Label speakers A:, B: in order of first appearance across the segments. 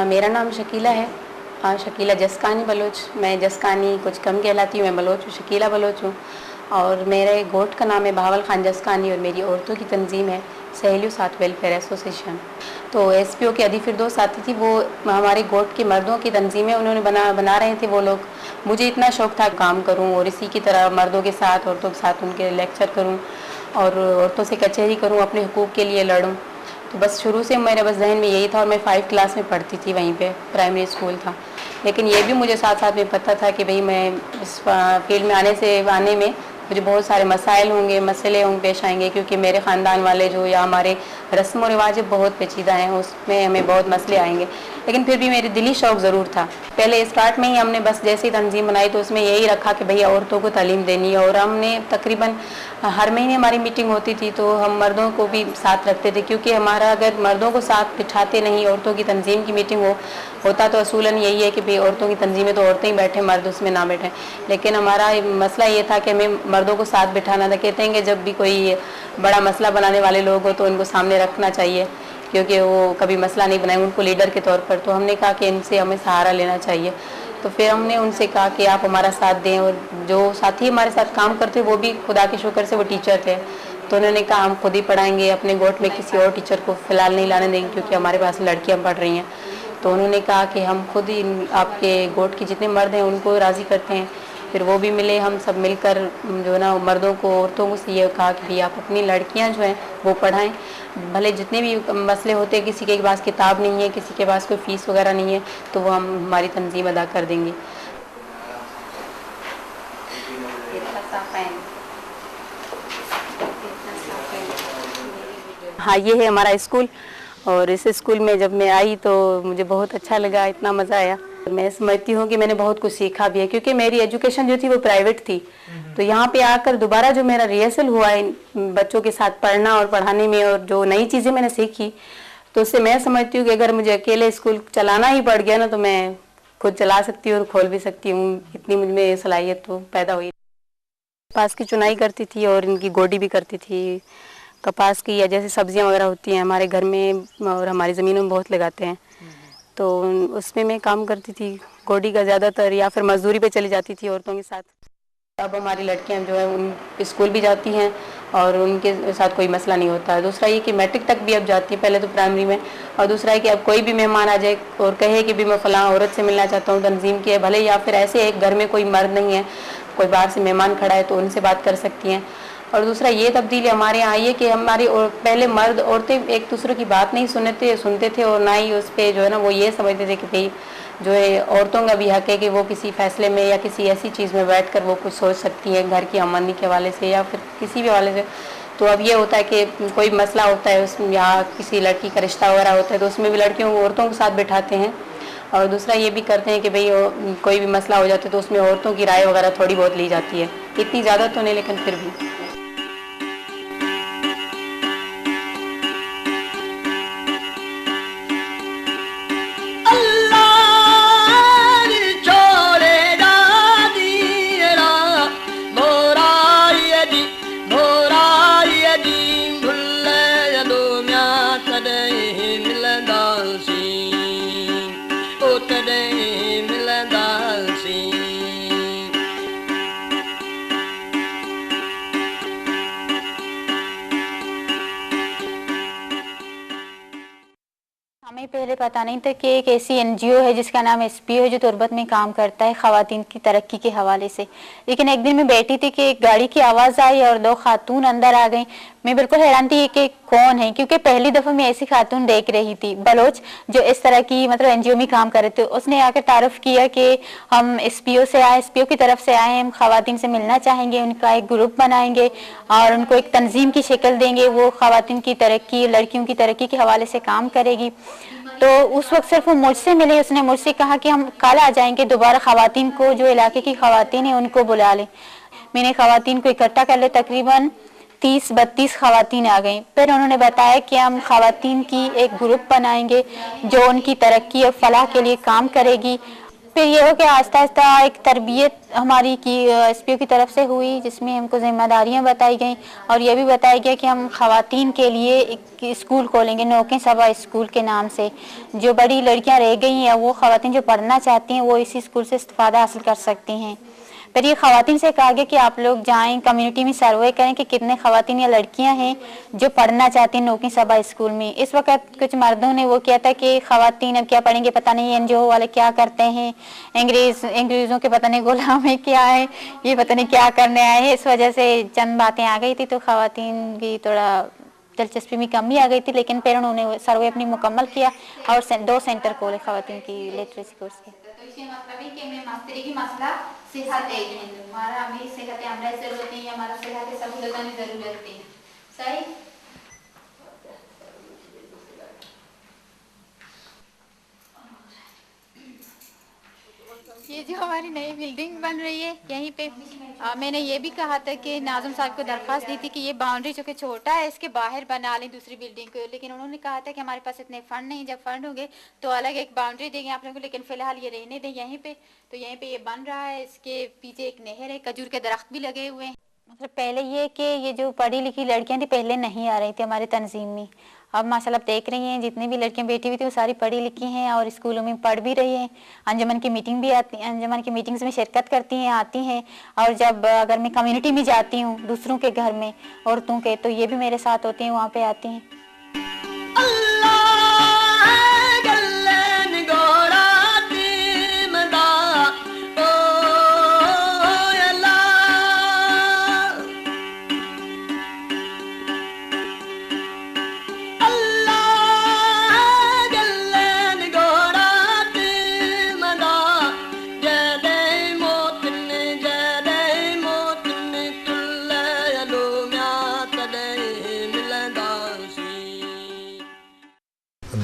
A: मेरा नाम शकीला है, शकीला जसकानी बलोच। मैं जसकानी कुछ कम कहलाती हूँ, मैं बलोच हूँ, शकीला बलोच हूँ। और मेरे गोट का नाम है बहावल खान जसकानी और मेरी औरतों की तंजीम है सहेलियों साथ वेलफेयर एसोसिएशन। तो एसपीओ की अदी फिरदौस आती थी, वो हमारे गोट के मर्दों की तंजीमें उन्होंने बना रहे थे वो लोग। मुझे इतना शौक़ था काम करूँ और इसी की तरह मर्दों के साथ औरतों के साथ उनके लेक्चर करूँ और औरतों से कचहरी करूँ, अपने हुकूक़ के लिए लड़ूँ। तो बस शुरू से मेरे बस जहन में यही था और मैं 5 क्लास में पढ़ती थी, वहीं पे प्राइमरी स्कूल था। लेकिन ये भी मुझे साथ साथ में पता था कि भाई मैं इस फील्ड में आने में मुझे बहुत सारे मसाइल होंगे, मसले होंगे, पेश आएंगे, क्योंकि मेरे ख़ानदान वाले जो या हमारे रस्म व रिवाज बहुत पेचीदा हैं, उसमें हमें बहुत मसले आएंगे। लेकिन फिर भी मेरी दिली शौक़ ज़रूर था। पहले स्टार्ट में ही हमने बस जैसे ही तंजीम बनाई तो उसमें यही रखा कि भैया औरतों को तालीम देनी है। और हमने तकरीबन हर महीने हमारी मीटिंग होती थी तो हम मर्दों को भी साथ रखते थे, क्योंकि हमारा अगर मर्दों को साथ बिठाते नहीं, औरतों की तंजीम की मीटिंग होता तो असूलन यही है कि भाई औरतों की तंजीमें तो औरतें ही बैठे, मर्द उसमें ना बैठें। लेकिन हमारा मसला ये था कि हमें मर्दों को साथ बिठाना था। कहते हैं कि जब भी कोई बड़ा मसला बनाने वाले लोग हो तो उनको सामने रखना चाहिए, क्योंकि वो कभी मसला नहीं बनाए, उनको लीडर के तौर पर। तो हमने कहा कि इनसे हमें सहारा लेना चाहिए। तो फिर हमने उनसे कहा कि आप हमारा साथ दें। और जो साथी हमारे साथ काम करते वो भी खुदा के शुक्र से वो टीचर थे, तो उन्होंने कहा हम खुद ही पढ़ाएंगे, अपने गोट में किसी और टीचर को फ़िलहाल नहीं लाने देंगे, क्योंकि हमारे पास लड़कियां पढ़ रही हैं। तो उन्होंने कहा कि हम खुद ही आपके गोट के जितने मर्द हैं उनको राज़ी करते हैं। फिर वो भी मिले, हम सब मिलकर जो ना मर्दों को औरतों को से ये कहा कि भाई आप अपनी लड़कियां जो हैं वो पढ़ाएं, भले जितने भी मसले होते हैं, किसी के पास किताब नहीं है, किसी के पास कोई फ़ीस वगैरह नहीं है, तो वो हम हमारी तंजीम अदा कर देंगे। हाँ, ये है हमारा स्कूल। और इस स्कूल में जब मैं आई तो मुझे बहुत अच्छा लगा, इतना मज़ा आया। मैं समझती हूँ कि मैंने बहुत कुछ सीखा भी है, क्योंकि मेरी एजुकेशन जो थी वो प्राइवेट थी। तो यहाँ पे आकर दोबारा जो मेरा रिहर्सल हुआ है बच्चों के साथ पढ़ना और पढ़ाने में, और जो नई चीज़ें मैंने सीखी, तो उससे मैं समझती हूँ कि अगर मुझे अकेले स्कूल चलाना ही पड़ गया ना तो मैं खुद चला सकती हूँ और खोल भी सकती हूँ, इतनी मुझ में सलाहियत तो पैदा हुई। कपास की चुनाई करती थी और इनकी गोडी भी करती थी। कपास की या जैसे सब्जियां वगैरह होती हैं हमारे घर में और हमारी ज़मीनों में बहुत लगाते हैं, तो उसमें मैं काम करती थी गोडी का ज़्यादातर, या फिर मजदूरी पे चली जाती थी औरतों के साथ। अब हमारी लड़कियां जो है उन स्कूल भी जाती हैं और उनके साथ कोई मसला नहीं होता है। दूसरा ये कि मैट्रिक तक भी अब जाती है, पहले तो प्राइमरी में। और दूसरा है कि अब कोई भी मेहमान आ जाए और कहे कि भी मैं फ़लाँ औरत से मिलना चाहता हूँ तंजीम की है, भले या फिर ऐसे एक घर में कोई मर्द नहीं है, कोई बाहर से मेहमान खड़ा है तो उनसे बात कर सकती हैं। और दूसरा ये तब्दीली हमारे यहाँ आई है कि हमारी पहले मर्द औरतें एक दूसरे की बात नहीं सुनते थे और ना ही उस पर जो है ना वो ये समझते थे कि भाई जो है औरतों का भी हक है कि वो किसी फैसले में या किसी ऐसी चीज़ में बैठकर वो कुछ सोच सकती है घर की आमदनी के हवाले से या फिर किसी भी हवाले से। तो अब ये होता है कि कोई मसला होता है उसमें या किसी लड़की का रिश्ता वगैरह होता है तो उसमें भी लड़कियों को औरतों के साथ बिठाते हैं। और दूसरा ये भी करते हैं कि भाई कोई भी मसला हो जाता है तो उसमें औरतों की राय वगैरह थोड़ी बहुत ली जाती है, इतनी ज़्यादा तो नहीं लेकिन फिर भी।
B: पहले पता नहीं था कि एक ऐसी एनजीओ है जिसका नाम एसपीओ है जो तुर्बत में काम करता है ख़वातीन की तरक्की के हवाले से। लेकिन एक दिन मैं बैठी थी कि एक गाड़ी की आवाज़ आई और 2 खातून अंदर आ गई। मैं बिल्कुल हैरान थी कि कौन है, क्योंकि पहली दफ़ा मैं ऐसी खातून देख रही थी बलोच जो इस तरह की मतलब एनजीओ में काम कर रहे थे। उसने आकर तारुफ किया कि हम एसपीओ से आए, एसपीओ की तरफ से आए, हम ख़वातीन से मिलना चाहेंगे, उनका एक ग्रुप बनाएंगे और उनको एक तंजीम की शक्ल देंगे, वो ख़वातीन की तरक्की, लड़कियों की तरक्की के हवाले से काम करेगी। तो उस वक्त सिर्फ वो मुझसे मिले, उसने मुझसे कहा कि हम कल आ जाएंगे, दोबारा ख़वातीन को, जो इलाके की ख़वातीन है उनको बुला लें। मैंने ख़वातीन को इकट्ठा कर ले, तकरीबन 30-32 ख़वातीन आ गई। फिर उन्होंने बताया कि हम ख़वातीन की एक ग्रुप बनाएंगे जो उनकी तरक्की और फलाह के लिए काम करेगी। फिर ये हो कि आहिस्ता आहिस्ता एक तरबियत हमारी की एसपीओ की तरफ से हुई, जिसमें हमको जिम्मेदारियां बताई गई और ये भी बताया गया कि हम ख़वातीन के लिए एक स्कूल खोलेंगे, नौके सबा स्कूल के नाम से। जो बड़ी लड़कियां रह गई हैं, वो ख़वातीन जो पढ़ना चाहती हैं वो इसी स्कूल से इस्तिफ़ादा हासिल कर सकती हैं। फिर ये ख़वातीन से कहा गया कि आप लोग जाएं, कम्युनिटी में सर्वे करें कि कितने ख़वातीन या लड़कियां हैं जो पढ़ना चाहती हैं नौकी सबा स्कूल में। इस वक्त कुछ मर्दों ने वो किया था कि ख़वातीन अब क्या पढ़ेंगे, पता नहीं एनजीओ वाले क्या करते हैं, अंग्रेज़ों के पता नहीं गुलामी क्या है, ये पता नहीं क्या करने आए हैं। इस वजह से चंद बातें आ गई थी तो ख़वातीन की थोड़ा दिलचस्पी में कमी आ गई थी। लेकिन फिर उन्होंने सर्वे अपनी मुकम्मल किया और 2 सेंटर खोले ख़वातीन की लिटरेसी कोर्स के। सेहत है, हमारा हमें सेहत आमला की ज़रूरत नहीं है, हमारा सेहत सहूलतों की ज़रूरत है। सही ये जो हमारी नई बिल्डिंग बन रही है यहीं पे मैंने ये भी कहा था कि नाज़िम साहब को दरख्वास्त दी थी कि ये बाउंड्री जो कि छोटा है इसके बाहर बना लें दूसरी बिल्डिंग को, लेकिन उन्होंने कहा था कि हमारे पास इतने फंड नहीं, जब फंड होंगे तो अलग एक बाउंड्री देंगे आप लोगों को, लेकिन फ़िलहाल ये रहने दें यहीं पे। तो यहीं पे ये बन रहा है, इसके पीछे एक नहर है, खजूर के दरख्त भी लगे हुए हैं। मतलब पहले ये कि ये जो पढ़ी लिखी लड़कियां थी पहले नहीं आ रही थी हमारे तंजीम में। अब माशाल्लाह आप देख रही हैं जितनी भी लड़कियां बैठी हुई थी वो सारी पढ़ी लिखी हैं और स्कूलों में पढ़ भी रही हैं। अंजुमन की मीटिंग भी आती, अंजुमन की मीटिंग्स में शिरकत करती हैं, आती हैं। और जब अगर मैं कम्युनिटी में जाती हूँ दूसरों के घर में औरतों के, तो ये भी मेरे साथ होती हैं, वहाँ पे आती हैं।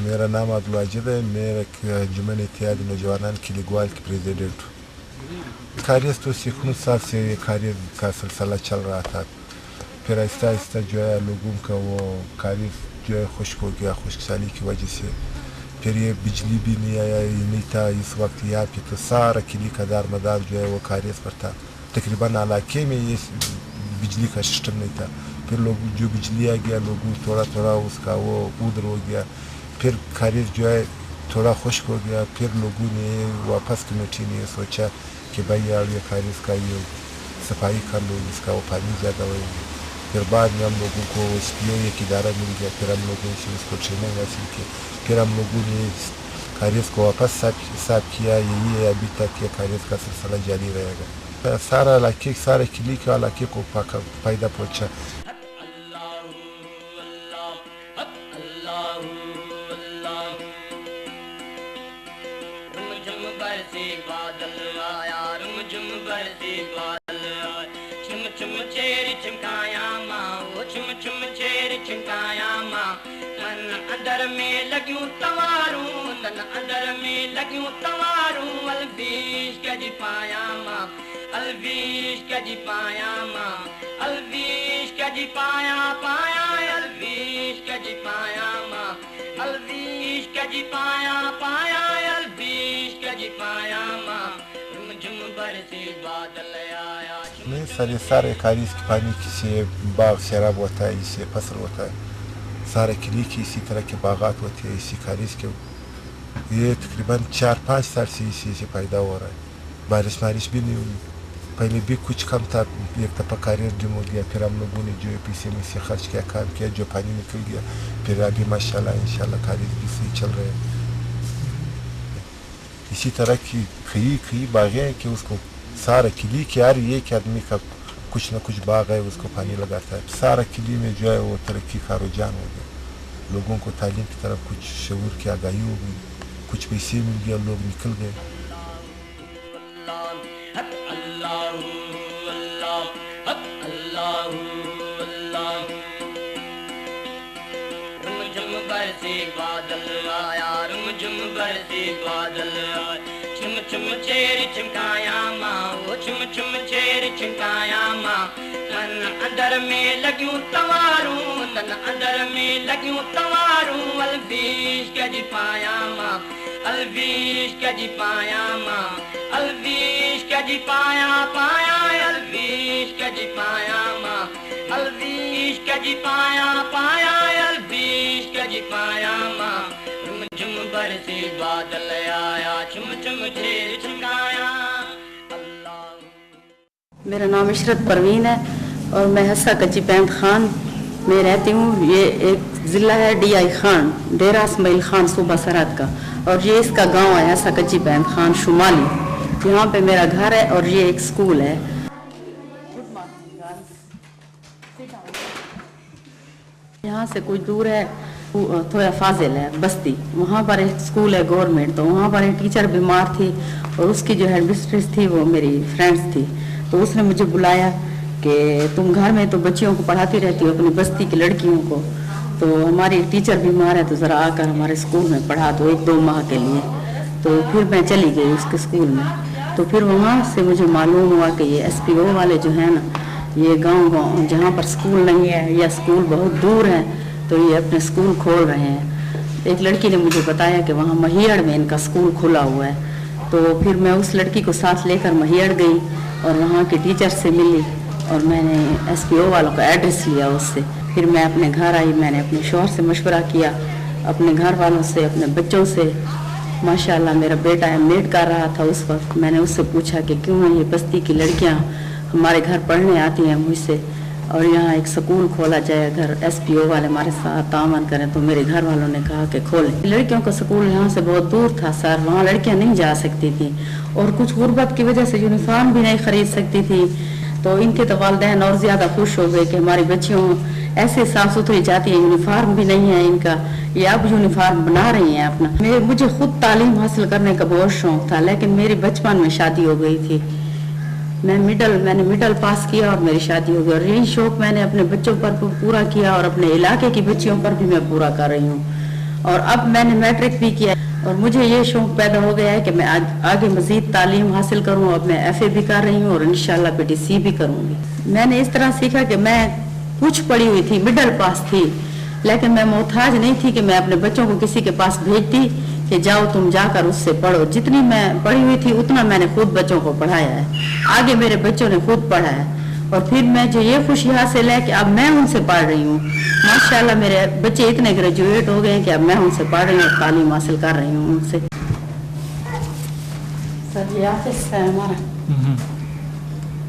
C: मेरा नाम अब्दुल वाजिद है, मैं अंजुमन इत्तेहाद नौजवान की लिगवाल की प्रेसिडेंट हूँ। कारियत तो सीखने साल से कारियत का सिलसिला चल रहा था, फिर आहिस्ता आहिस्ता जो है लोगों का वो कारियत जो है खुश्क हो गया, खुश्क साली की वजह से। फिर ये बिजली भी नहीं आया, ये नहीं था इस वक्त यहाँ पे, तो सारा किली का दार मदार जो है वो कारियत पर था। तकरीबन इलाके में ये बिजली का सिस्टम नहीं था। फिर लोग जो बिजली आ गया लोगों थोड़ा थोड़ा उसका वो उधर हो गया, फिर खारिज जो है थोड़ा खुश्क हो गया। फिर लोगों ने वापस कमेटी ने सोचा कि भाई यार ये खारिज का ये सफाई कर लो, इसका वो पानी ज़्यादा होगी। फिर बाद में हम लोगों को एसपीओ एक इदारा मिल गया, फिर हम लोगों से उसको ट्रेनिंग हासिल की, फिर हम लोगों ने खारिज को वापस साफ किया। यही है अभी तक ये खारिज का सिलसिला जारी रहेगा। सारा इलाके सारे किले के इलाके को फ़ायदा पहुँचा।
D: अंदर में लगियूं तवारूं, तन अंदर में लगियूं तवारूं, अलवीश कजी पाया मां, अलवीश कजी पाया मां, अलवीश कजी पाया पाया, अलवीश कजी पाया मां, अलवीश कजी पाया पाया, अलवीश कजी पाया मां, झुम बरसी बादल आया।
C: नहीं सर, ये सारे कारिज के पानी से बाग शराब होता है, इससे फसल होता है, सारे किले की इसी तरह के बागात होते हैं इसी कारिज के। ये तकरीबन 4-5 साल से इसी से पैदा हो रहा है। बारिश भी नहीं हुई, पहले भी कुछ कम था, एक दफ़ा कारिज डूब हो गया, फिर हम लोगों ने जो पैसे में से खर्च किया, काम किया, जो पानी निकल गया, फिर अभी माशाल्लाह इंशाल्लाह कारिज भी सही चल रहे हैं। اسی طرح کی کئی باغیں ہیں کہ اس کو سارا کلی کی ہر ایک آدمی کا کچھ نہ کچھ باغ ہے اس کو پانی لگاتا ہے. سارا کلی میں جو ہے وہ ترقی کا رجحان ہو گیا. لوگوں کو تعلیم کی طرف کچھ شعور کی آگاہی ہو گئی, کچھ پیسے مل گیا, لوگ نکل گئے.
D: برسی بادل آیا رم جم برسی بادل آیا چم چم چیر چمکایا ماں وہ چم چم چیر چمکایا ماں تن اندر میں لگیوں تواروں تن اندر میں لگیوں تواروں الویش کے جی پایا ماں الویش کے جی پایا ماں الویش کے جی پایا پایا الویش کے جی پایا ماں الویش کے جی پایا پایا الویش کے جی پایا ماں رم جم برسی بادل آیا چم چم چیر چمکایا.
E: میرا نام عشرت پروین ہے اور میں حصہ کچی پینٹ خان میں رہتی ہوں. یہ ایک ضلع ہے ڈی آئی خان, ڈیرہ اسماعیل خان صوبہ سرحد کا, اور یہ اس کا گاؤں ہے حصہ کچی پینٹ خان شمالی. یہاں پہ میرا گھر ہے اور یہ ایک سکول ہے. یہاں سے کچھ دور ہے تھوڑا فاضل ہے بستی, وہاں پر ایک سکول ہے گورنمنٹ. تو وہاں پر ایک ٹیچر بیمار تھی اور اس کی جو ہیڈ مسٹریس تھی وہ میری فرینڈس تھی. تو اس نے مجھے بلایا کہ تم گھر میں تو بچیوں کو پڑھاتی رہتی ہو, اپنی بستی کی لڑکیوں کو, تو ہماری ایک ٹیچر بیمار ہے تو ذرا آ کر ہمارے اسکول میں پڑھا دو 1-2 ماہ کے لیے. تو پھر میں چلی گئی اس کے اسکول میں. تو پھر وہاں سے مجھے معلوم ہوا کہ یہ ایس پی او والے جو ہیں نا, یہ گاؤں جہاں پر اسکول نہیں ہے یا اسکول بہت دور ہے تو یہ اپنے اسکول کھول رہے ہیں. ایک لڑکی نے مجھے بتایا کہ وہاں مہیڑ میں ان کا اسکول کھلا ہوا ہے. تو پھر میں اس لڑکی کو ساتھ لے کر مہیڑ گئی اور وہاں کے ٹیچر سے ملی اور میں نے ایس پی او والوں کا ایڈریس لیا اس سے. پھر میں اپنے گھر آئی, میں نے اپنے شوہر سے مشورہ کیا, اپنے گھر والوں سے, اپنے بچوں سے. ماشاءاللہ میرا بیٹا M.Ed کر رہا تھا اس وقت. میں نے اس سے پوچھا کہ کیوں یہ بستی کی لڑکیاں ہمارے گھر پڑھنے آتی ہیں مجھ سے, اور یہاں ایک سکول کھولا جائے, اگر ایس پی او والے ہمارے ساتھ تعاون کریں. تو میرے گھر والوں نے کہا کہ کھولیں. لڑکیوں کا سکول یہاں سے بہت دور تھا سر, وہاں لڑکیاں نہیں جا سکتی تھیں اور کچھ غربت کی وجہ سے یونیفارم بھی نہیں خرید سکتی تھی. تو ان کے تو والدین اور زیادہ خوش ہو گئے کہ ہماری بچیوں ایسے صاف ستھری جاتی ہیں, یونیفارم بھی نہیں ہے ان کا, یہ اب یونیفارم بنا رہی ہیں اپنا. مجھے خود تعلیم حاصل کرنے کا بہت شوق تھا, لیکن میری بچپن میں شادی ہو گئی تھی. میں نے مڈل پاس کیا اور میری شادی ہو گئی, اور یہی شوق میں نے اپنے بچوں پر پورا کیا اور اپنے علاقے کی بچیوں پر بھی میں پورا کر رہی ہوں. اور اب میں نے میٹرک بھی کیا اور مجھے یہ شوق پیدا ہو گیا ہے کہ میں آگے مزید تعلیم حاصل کروں. اب میں FA بھی کر رہی ہوں اور انشاءاللہ PTC بھی کروں گی. میں نے اس طرح سیکھا کہ میں کچھ پڑھی ہوئی تھی, مڈل پاس تھی, لیکن میں محتاج نہیں تھی کہ میں اپنے بچوں کو کسی کے پاس بھیجتی کہ جاؤ تم جا کر اس سے پڑھو. جتنی میں پڑھی ہوئی تھی اتنا میں نے خود بچوں کو پڑھایا ہے, آگے میرے بچوں نے خود پڑھا ہے. اور پھر میں جو یہ خوشی حاصل ہے کہ اب میں ان سے پڑھ رہی ہوں. ماشاءاللہ میرے بچے اتنے گریجویٹ ہو گئے کہ اب میں ان سے پڑھ رہی ہوں اور تعلیم حاصل کر رہی ہوں ان سے. سر یہ آفس ہے ہمارا,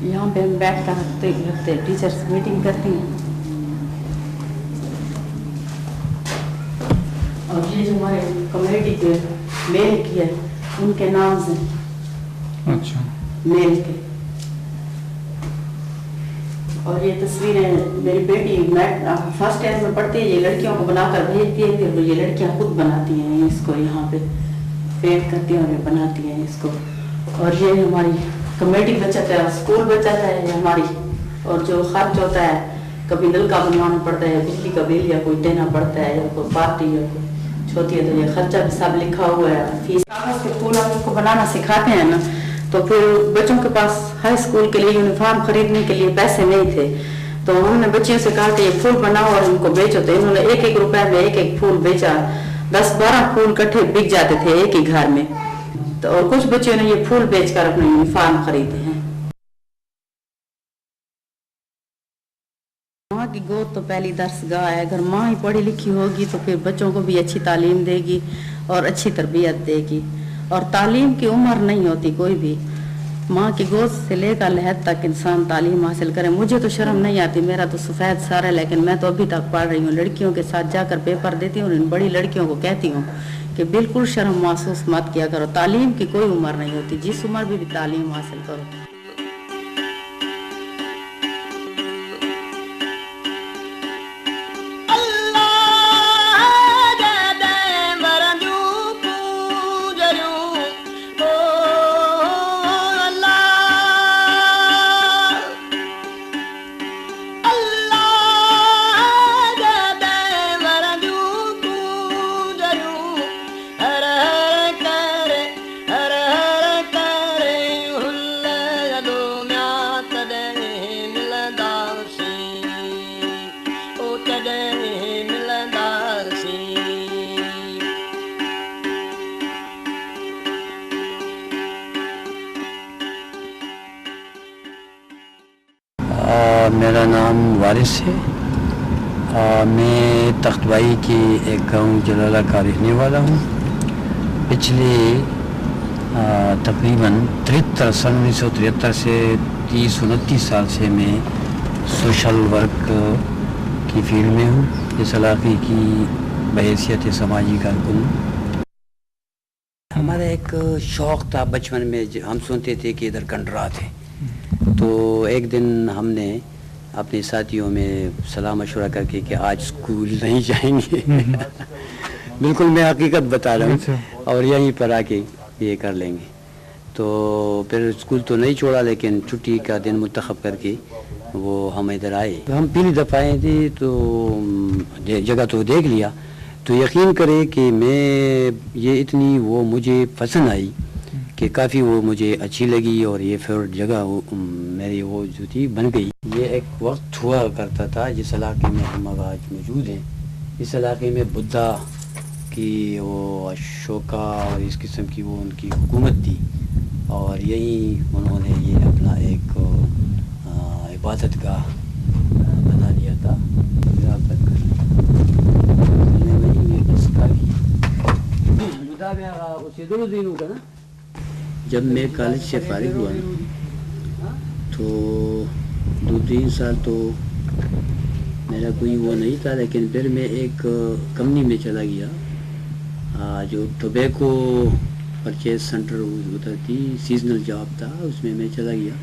E: یہاں پہ ہم بیٹھ کر رکھتے ٹیچرس میٹنگ کرتی ہیں. اور یہ جو ہمارے کمیونٹی کے میل کی ہے ان کے نام سے. اچھا, میل کے. اور یہ تصویریں میری بیٹی فرسٹ ایئر میں پڑھتی ہے, یہ لڑکیوں کو بنا کر بھیجتی ہے, پھر یہ لڑکیاں خود بناتی ہیں اس کو, یہاں پہ پینٹ کرتی ہیں اور یہ بناتی ہیں اس کو. اور یہ ہماری کمیٹی بچت ہے, اسکول بچت ہے یہ ہماری. اور جو خرچ ہوتا ہے, کبھی نل کا بنوانا پڑتا ہے, بجلی کا بل یا کوئی دینا پڑتا ہے, یا کوئی پارٹی یا کوئی ہوتی ہے, تو یہ خرچہ بھی سب لکھا ہوا ہے. فیس کاغذ کے پھول ہم کو بنانا سکھاتے ہیں نا, تو پھر بچوں کے پاس ہائی اسکول کے لیے یونیفارم خریدنے کے لیے پیسے نہیں تھے, تو ہم نے بچیوں سے کہا کہ یہ پھول بناؤ اور ان کو بیچو. تو انہوں نے 1-1 روپے میں 1-1 پھول بیچا. 10-12 پھول کٹھے بک جاتے تھے ایک ہی گھر میں. تو اور کچھ بچوں نے یہ پھول بیچ کر اپنے یونیفارم خریدے ہیں. ماں کی گود تو پہلی درس گاہ ہے. اگر ماں ہی پڑھی لکھی ہوگی تو پھر بچوں کو بھی اچھی تعلیم دے گی اور اچھی تربیت دے گی. اور تعلیم کی عمر نہیں ہوتی کوئی بھی, ماں کی گود سے لے کر لحد تک انسان تعلیم حاصل کرے. مجھے تو شرم نہیں آتی, میرا تو سفید سر ہے, لیکن میں تو ابھی تک پڑھ رہی ہوں. لڑکیوں کے ساتھ جا کر پیپر دیتی ہوں اور ان بڑی لڑکیوں کو کہتی ہوں कि बिल्कुल शर्म महसूस मत किया करो। तालीम की कोई उम्र नहीं होती, जिस उम्र में भी तालीम हासिल करो।
F: मेरा नाम वारिस है। मैं तख्तबाई के एक गांव जलाला का रहने वाला हूँ। पिछले तकरीबन 1973 से 30-29 साल से मैं सोशल वर्क की फील्ड में हूँ, इस इलाके की बहैसियत समाजी कारकुन। हमारा एक शौक़ था बचपन में, हम सुनते थे कि इधर कंडरा थे, तो एक दिन हमने अपने साथियों में सलाह मशवरा करके कि आज स्कूल नहीं जाएंगे बिल्कुल मैं हकीकत बता रहा हूँ, और यहीं पर आके ये कर लेंगे। तो फिर स्कूल तो नहीं छोड़ा, लेकिन छुट्टी का दिन मुंतखब करके वो हम इधर आए। तो हम पहली दफ़ा आए थे तो जगह तो देख लिया, तो यकीन करें कि मैं ये इतनी वो मुझे पसंद आई कि काफ़ी वो मुझे अच्छी लगी, और ये फेवरेट जगह मेरी वो जो थी बन गई। ये एक वक्त हुआ करता था जिस इलाके में हम आज मौजूद हैं, इस इलाके में बुद्धा की वो अशोका और इस किस्म की वो उनकी हुकूमत थी, और यहीं उन्होंने ये अपना एक इबादत गाह बना लिया था। जब मैं कॉलेज से फारिग हुआ तो 2-3 साल तो मेरा कोई वो नहीं था, लेकिन फिर मैं एक कंपनी में चला गया, जो टोबैको परचेज सेंटर उधर थी, सीजनल जॉब था, उसमें मैं चला गया।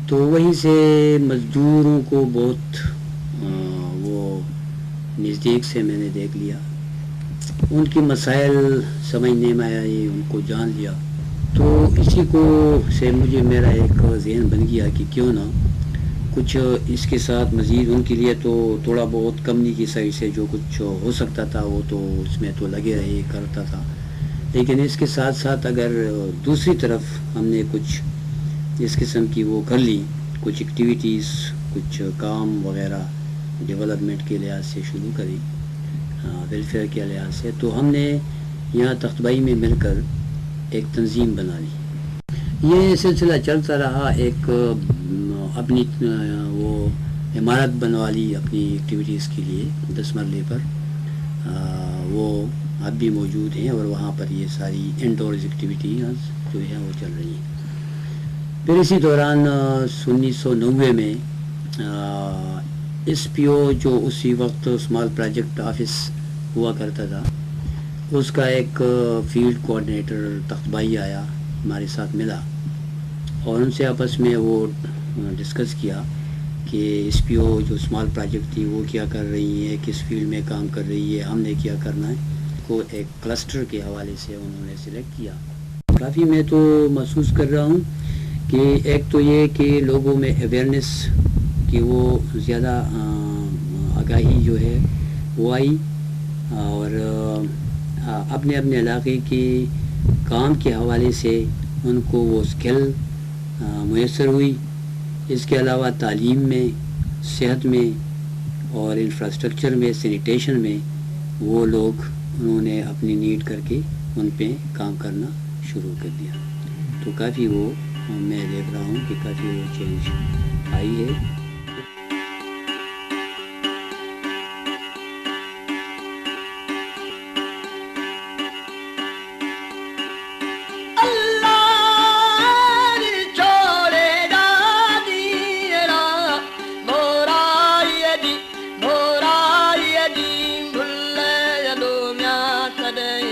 F: तो वहीं से मज़दूरों को बहुत वो नज़दीक से मैंने देख लिया, उनकी मसाइल समझने में आया, ये उनको जान लिया। तो इसी को से मुझे मेरा एक ज़हन बन गया कि क्यों ना कुछ इसके साथ मज़ीद उनके लिए तो थोड़ा बहुत कंपनी की साइड से जो कुछ हो सकता था वो तो उसमें तो लगे रहे करता था, लेकिन इसके साथ साथ अगर दूसरी तरफ हमने कुछ इस किस्म की वो कर ली, कुछ एक्टिविटीज़, कुछ काम वगैरह डेवलपमेंट के लिहाज से शुरू करी, वेलफेयर के लिहाज से, तो हमने यहाँ तख्तबाई में मिलकर एक तंजीम बना ली। ये सिलसिला चलता रहा, एक अपनी वो इमारत बनवा ली अपनी एक्टिविटीज़ के लिए 10 मरले पर, वो अब भी मौजूद हैं, और वहाँ पर ये सारी इंडोर्स एक्टिविटीज़ जो है वो चल रही हैं। फिर इसी दौरान 1990 में SPO जो उसी वक्त स्मॉल प्रोजेक्ट ऑफिस हुआ करता था, उसका एक फील्ड कोऑर्डिनेटर तख्तबाई आया, हमारे साथ मिला, और उनसे आपस में वो डिस्कस किया कि SPO जो स्मॉल प्रोजेक्ट थी वो क्या कर रही है, किस फील्ड में काम कर रही है, हमने क्या करना है, को एक क्लस्टर के हवाले से उन्होंने सिलेक्ट किया। काफ़ी मैं तो महसूस कर रहा हूँ कि एक तो ये कि लोगों में अवेयरनेस कि वो ज़्यादा आगाही जो है वो आई, और अपने अपने इलाके के काम के हवाले से उनको वो स्किल मुयसर हुई। इसके अलावा तालीम में, सेहत में और इंफ्रास्ट्रक्चर में, सैनिटेशन में वो लोग उन्होंने अपनी नीड करके उन पे काम करना शुरू कर दिया। तो काफ़ी वो मैं देख रहा हूँ कि काफ़ी वो चेंज आई है।
D: Today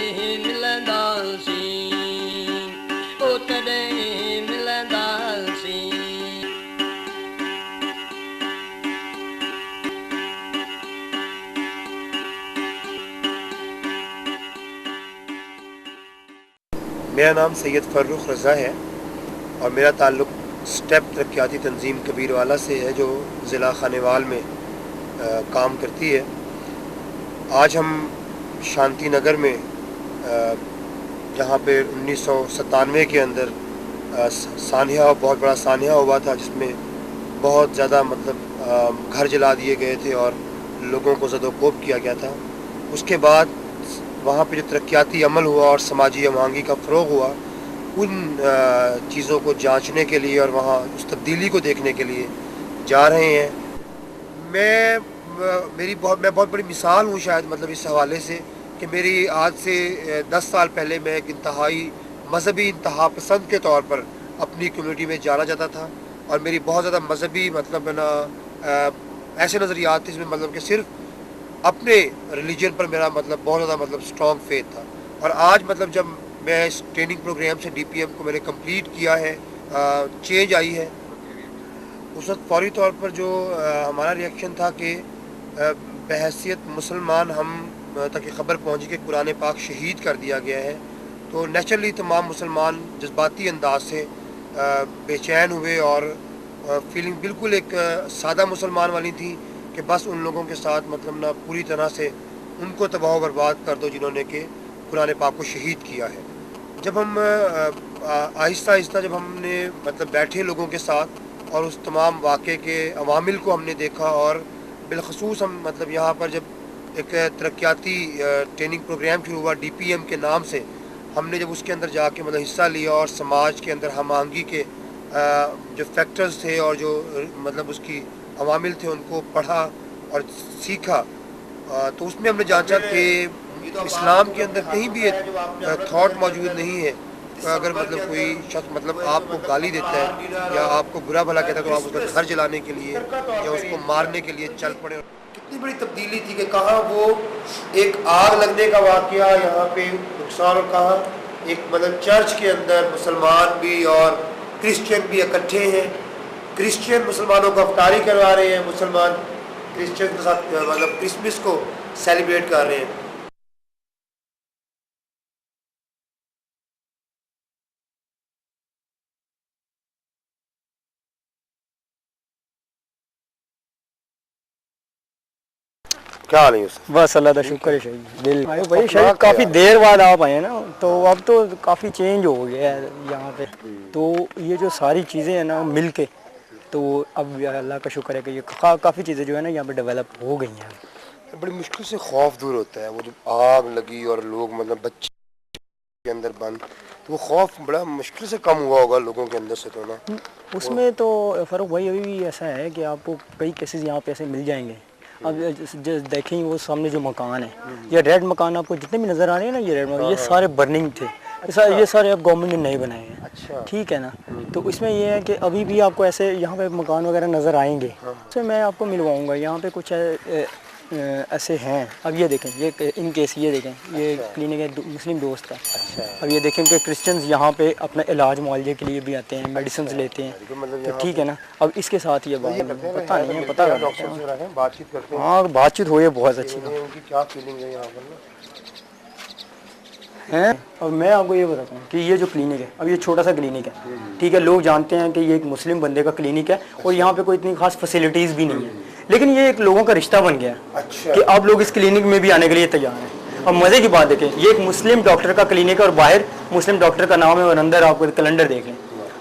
G: میرا نام سید فرخ رضا ہے اور میرا تعلق اسٹیپ ترقیاتی تنظیم کبیروالا سے ہے جو ضلع خانیوال میں کام کرتی ہے. آج ہم شانتی نگر میں جہاں پہ 1997 کے اندر سانحہ بہت بڑا سانحہ ہوا تھا جس میں بہت زیادہ گھر جلا دیے گئے تھے اور لوگوں کو زد و کوب کیا گیا تھا. اس کے بعد وہاں پہ جو ترقیاتی عمل ہوا اور سماجی ہم آہنگی کا فروغ ہوا ان چیزوں کو جانچنے کے لیے اور وہاں اس تبدیلی کو دیکھنے کے لیے جا رہے ہیں. میں بہت بڑی مثال ہوں شاید اس حوالے سے کہ میری آج سے 10 سال پہلے میں ایک انتہائی مذہبی انتہا پسند کے طور پر اپنی کمیونٹی میں جانا جاتا تھا اور میری بہت زیادہ مذہبی ایسے نظریات تھے جس میں کہ صرف اپنے ریلیجن پر میرا بہت زیادہ اسٹرانگ فیتھ تھا. اور آج جب میں اس ٹریننگ پروگرام سے DPM کو میں نے کمپلیٹ کیا ہے چینج آئی ہے. اس وقت فوری طور پر جو ہمارا ریئیکشن تھا کہ بحیثیت مسلمان ہم تک خبر پہنچی کہ قرآن پاک شہید کر دیا گیا ہے تو نیچرلی تمام مسلمان جذباتی انداز سے بے چین ہوئے اور فیلنگ بالکل ایک سادہ مسلمان والی تھی کہ بس ان لوگوں کے ساتھ پوری طرح سے ان کو تباہ و برباد کر دو جنہوں نے کہ قرآن پاک کو شہید کیا ہے. جب ہم آہستہ آہستہ جب ہم نے بیٹھے لوگوں کے ساتھ اور اس تمام واقعے کے عوامل کو ہم نے دیکھا اور بالخصوص ہم یہاں پر جب ایک ترقیاتی ٹریننگ پروگرام شروع ہوا DPM کے نام سے ہم نے جب اس کے اندر جا کے حصہ لیا اور سماج کے اندر ہم آہنگی کے جو فیکٹرز تھے اور جو اس کی عوامل تھے ان کو پڑھا اور سیکھا تو اس میں ہم نے جانچا کہ اسلام کے اندر کہیں بھی تھاٹ موجود نہیں ہے اگر کوئی شخص آپ کو گالی دیتا ہے یا آپ کو برا بھلا کہتا ہے تو آپ اس کا گھر جلانے کے لیے یا اس کو مارنے کے لیے چل پڑے. کتنی بڑی تبدیلی تھی کہ کہاں وہ ایک آگ لگنے کا واقعہ یہاں پہ نقصان اور کہاں ایک چرچ کے اندر مسلمان بھی اور کرسچین بھی اکٹھے ہیں. کرسچین مسلمانوں کو افطاری کروا رہے ہیں, مسلمان کرسچین کے ساتھ کرسمس کو سیلیبریٹ کر رہے ہیں. کیا حال ہے
H: بس اللہ کا شکر ہے شہید بھائی شہید کافی دیر بعد آپ آئے ہیں نا تو اب تو کافی چینج ہو گیا ہے یہاں پہ. تو یہ جو ساری چیزیں ہیں نا مل کے تو اب اللہ کا شکر ہے کہ یہ کافی چیزیں جو ہے نا یہاں پہ ڈیولپ ہو گئی ہیں.
G: بڑی مشکل سے خوف دور ہوتا ہے. وہ جب آگ لگی اور لوگ بچے کے اندر بند تو وہ خوف بڑا مشکل سے کم ہوا ہوگا لوگوں کے اندر سے تو نا.
H: اس میں تو فاروق بھائی ابھی بھی ایسا ہے کہ آپ کو کئی کیسز یہاں پہ ایسے مل جائیں گے. اب دیکھیں وہ سامنے جو مکان ہے یہ ریڈ مکان آپ کو جتنے بھی نظر آ رہے ہیں نا یہ ریڈ مکان یہ سارے برننگ تھے. یہ سارے اب گورنمنٹ نے نئے بنائے ہیں. ٹھیک ہے نا. تو اس میں یہ ہے کہ ابھی بھی آپ کو ایسے یہاں پہ مکان وغیرہ نظر آئیں گے تو میں آپ کو ملواؤں گا. یہاں پہ کچھ ایسے ہیں. اب یہ دیکھیں یہ ان کیس یہ دیکھیں یہ کلینک ہے مسلم دوست کا. اب یہ دیکھیں کہ کرسچنز یہاں پہ اپنا علاج معالجے کے لیے بھی آتے ہیں, میڈیسنز لیتے ہیں. تو ٹھیک ہے نا. اب اس کے ساتھ یہ بات پتہ نہیں ہے پتہ ہاں بات چیت ہوئی ہے بہت اچھی ہے. اور میں آپ کو یہ بتاتا ہوں کہ یہ جو کلینک ہے اب یہ چھوٹا سا کلینک ہے. ٹھیک ہے لوگ جانتے ہیں کہ یہ ایک مسلم بندے کا کلینک ہے اور یہاں پہ کوئی اتنی خاص فیسلٹیز بھی نہیں ہے لیکن یہ ایک لوگوں کا رشتہ بن گیا ہے کہ آپ لوگ اس کلینک میں بھی آنے کے لیے تیار ہیں. اور مزے کی بات دیکھیں یہ ایک مسلم ڈاکٹر کا کلینک ہے اور باہر مسلم ڈاکٹر کا نام ہے اور اندر آپ کو کیلنڈر دیکھ لیں.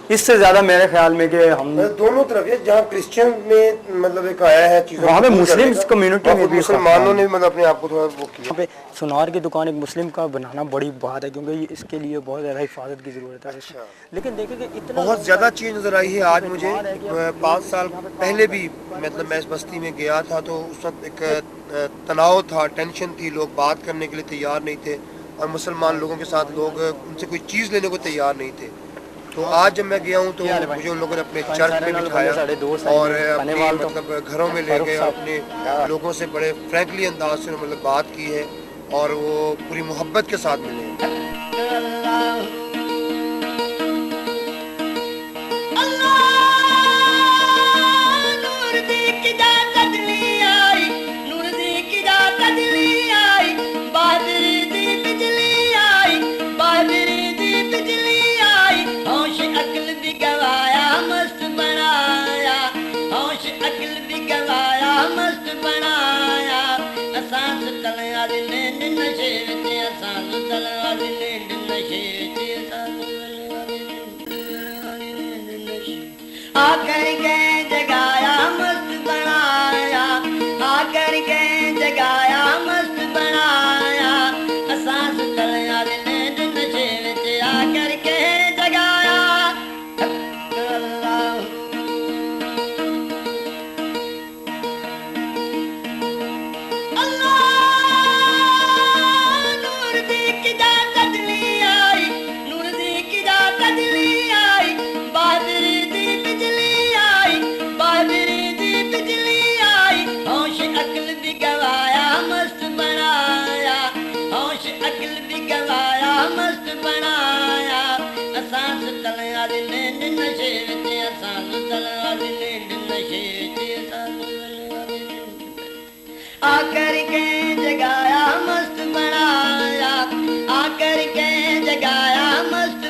H: اس سے زیادہ میرے خیال میں کہ ہم
G: دونوں طرف جہاں کرسچن میں ایک آیا ہے
H: وہاں پہ مسلم کمیونٹی میں بھی
G: مسلمانوں نے اپنے آپ کو تھوڑا وہ کیا.
H: یہاں پہ سونار کی دکان ایک مسلم کا بنانا بڑی بات ہے کیونکہ اس کے لیے بہت زیادہ حفاظت کی ضرورت ہے. لیکن دیکھیں کہ اتنا
G: بہت زیادہ چینج نظر آئی ہے آج مجھے. 5 سال پہلے بھی میں اس بستی میں گیا تھا تو اس وقت ایک تناؤ تھا, ٹینشن تھی, لوگ بات کرنے کے لیے تیار نہیں تھے اور مسلمان لوگوں کے ساتھ لوگ ان سے کوئی چیز لینے کو تیار نہیں تھے. تو آج جب میں گیا ہوں تو مجھے ان لوگوں نے اپنے چرچ میں بٹھایا اور اپنے گھروں میں لے گئے, اپنے لوگوں سے بڑے فرینکلی انداز سے بات کی ہے اور وہ پوری محبت کے ساتھ ملے ہیں.
D: بادری دی بجلی آئی मस्त बनाया असां सुतल वाली नींद नशे विच असां सुतल वाली नींद नशे विच असां सुतल वाली नींद नशे आकर के जगाया मस्त बनाया आकर के जगाया मस्त बनाया असां सुतल वाली नींद नशे विच आकर के जगाया अल्लाह नूर दी किदा तजली आई नूर दी किदा तजली आई बादरी दी बिजली आई बादरी दी बिजली आई होश अक्ल भी गवाया मस्त बनाया होश अक्ल भी गवाया मस्त बनाया असां सुतल वाली नींद नशे विच असां सुतल वाली नींद नशे विच असां सुतल वाली नींद आकर के जगाया मस्त बनाया आकर के जगाया मस्त